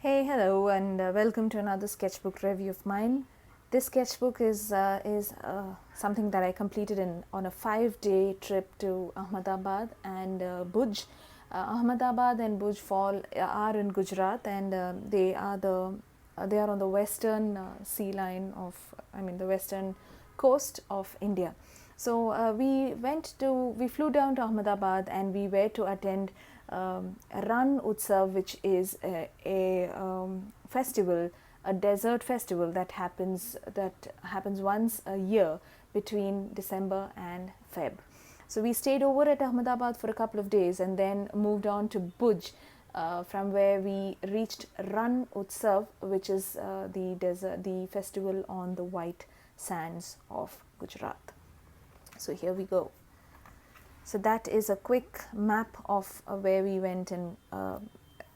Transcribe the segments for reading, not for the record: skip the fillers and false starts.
Hey, hello, and welcome to another sketchbook review of mine. This sketchbook is something that I completed on a 5-day trip to Ahmedabad and Bhuj. Ahmedabad and Bhuj are in Gujarat, and they are on the western the western coast of India. So we flew down to Ahmedabad and we were to attend Ran Utsav, which is a festival, a desert festival that happens once a year between December and Feb. So we stayed over at Ahmedabad for a couple of days and then moved on to Bhuj, from where we reached Ran Utsav, which is the festival on the white sands of Gujarat. So here we go. So that is a quick map of where we went, and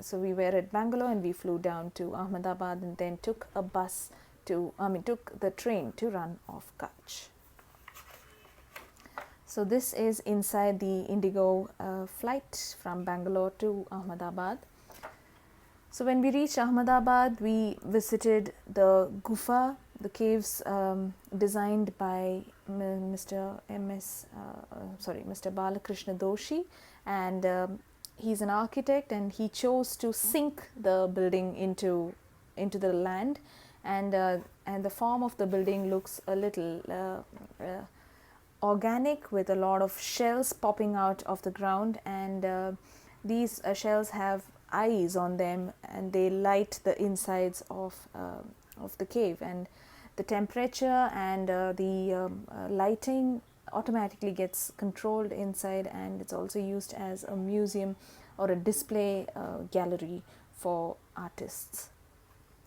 so we were at Bangalore and we flew down to Ahmedabad and then took the train to Ran of Kutch. So this is inside the Indigo flight from Bangalore to Ahmedabad. So when we reached Ahmedabad, we visited the Gufa, the caves designed by Mr. Balakrishna Doshi, and he's an architect, and he chose to sink the building into the land, and the form of the building looks a little organic, with a lot of shells popping out of the ground, and these shells have eyes on them, and they light the insides of the cave, and the temperature and the lighting automatically gets controlled inside, and it's also used as a museum or a display gallery for artists.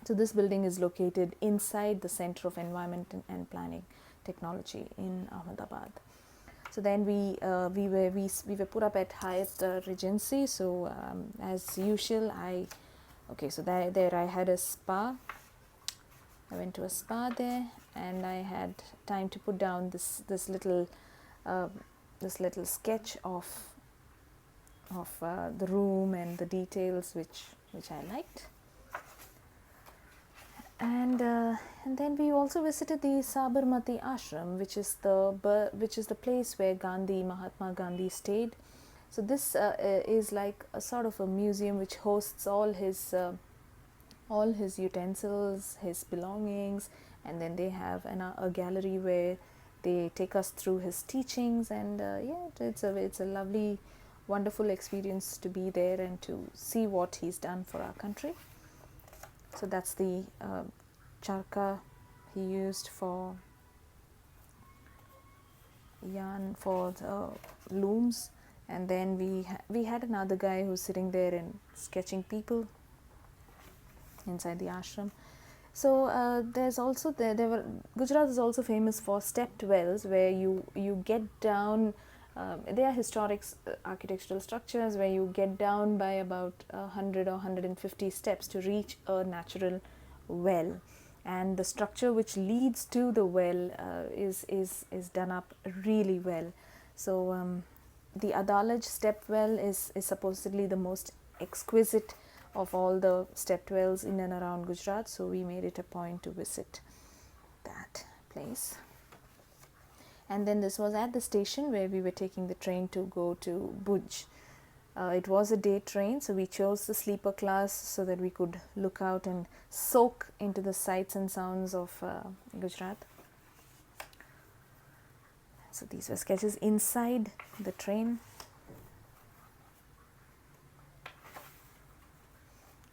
So this building is located inside the Center of Environment and Planning Technology in Ahmedabad. So then we were put up at Hyatt Regency. So as usual, there I had a spa. I went to a spa there, and I had time to put down this little sketch of the room and the details which I liked. And then we also visited the Sabarmati Ashram, which is the place where Mahatma Gandhi stayed. So this is like a sort of a museum which hosts all his utensils, his belongings, and then they have a gallery where they take us through his teachings, and it's a lovely, wonderful experience to be there and to see what he's done for our country. So that's the charka he used for yarn, for the looms, and then we had another guy who's sitting there and sketching people inside the ashram. So there's also Gujarat is also famous for stepped wells, where you get down. They are historic architectural structures where you get down by about 100 or 150 steps to reach a natural well, and the structure which leads to the well is done up really well. So the Adalaj step well is supposedly the most exquisite of all the stepped wells in and around Gujarat, so we made it a point to visit that place. And then this was at the station where we were taking the train to go to Bhuj. It was a day train, so we chose the sleeper class so that we could look out and soak into the sights and sounds of Gujarat. So these were sketches inside the train.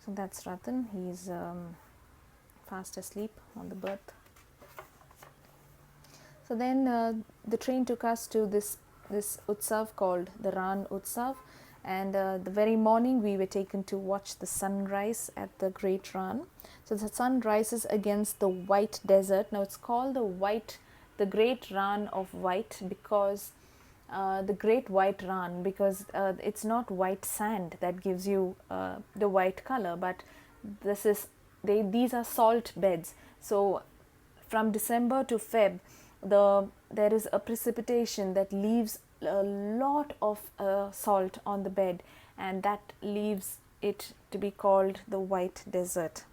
So that's Ratan. He's fast asleep on the berth. So then the train took us to this Utsav called the Ran Utsav, and the very morning we were taken to watch the sunrise at the Great Ran. So the sun rises against the white desert. Now it's called the Great Ran of White because the Great White Ran, because it's not white sand that gives you the white color, but these are salt beds. So from December to Feb, there is a precipitation that leaves a lot of salt on the bed, and that leaves it to be called the White Desert.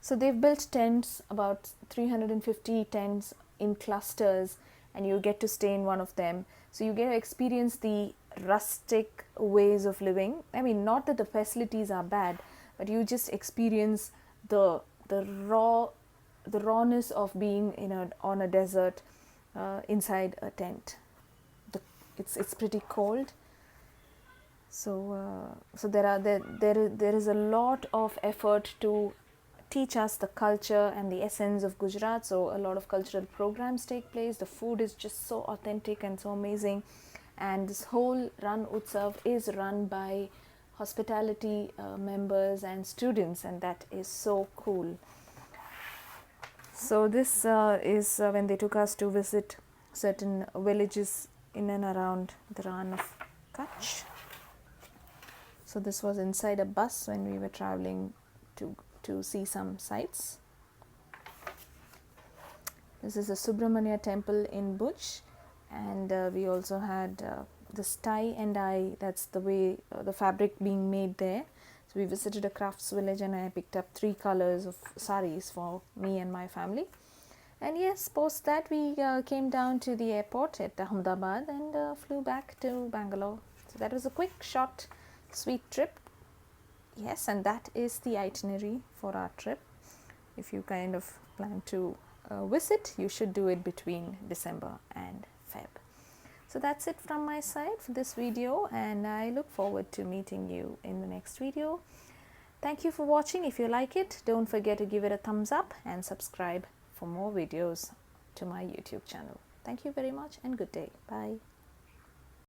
So they've built tents, about 350 tents in clusters, and you get to stay in one of them. So you get to experience the rustic ways of living. I mean, not that the facilities are bad, but you just experience the rawness of being on a desert inside a tent. It's pretty cold. So there is a lot of effort to teach us the culture and the essence of Gujarat. So a lot of cultural programs take place. The food is just so authentic and so amazing, and this whole Ran Utsav is run by hospitality members and students, and that is so cool. So this is when they took us to visit certain villages in and around the Ran of Kutch. So this was inside a bus when we were traveling to see some sights. This is a Subramania temple in Bhuj, and we also had this tie and dye. That's the way the fabric being made there. So we visited a crafts village, and I picked up 3 colors of saris for me and my family. And yes, post that we came down to the airport at Ahmedabad and flew back to Bangalore. So that was a quick, short, sweet trip. Yes, and that is the itinerary for our trip. If you kind of plan to visit, you should do it between December and Feb. So that's it from my side for this video, and I look forward to meeting you in the next video. Thank you for watching. If you like it, don't forget to give it a thumbs up and subscribe for more videos to my YouTube channel. Thank you very much and good day. Bye.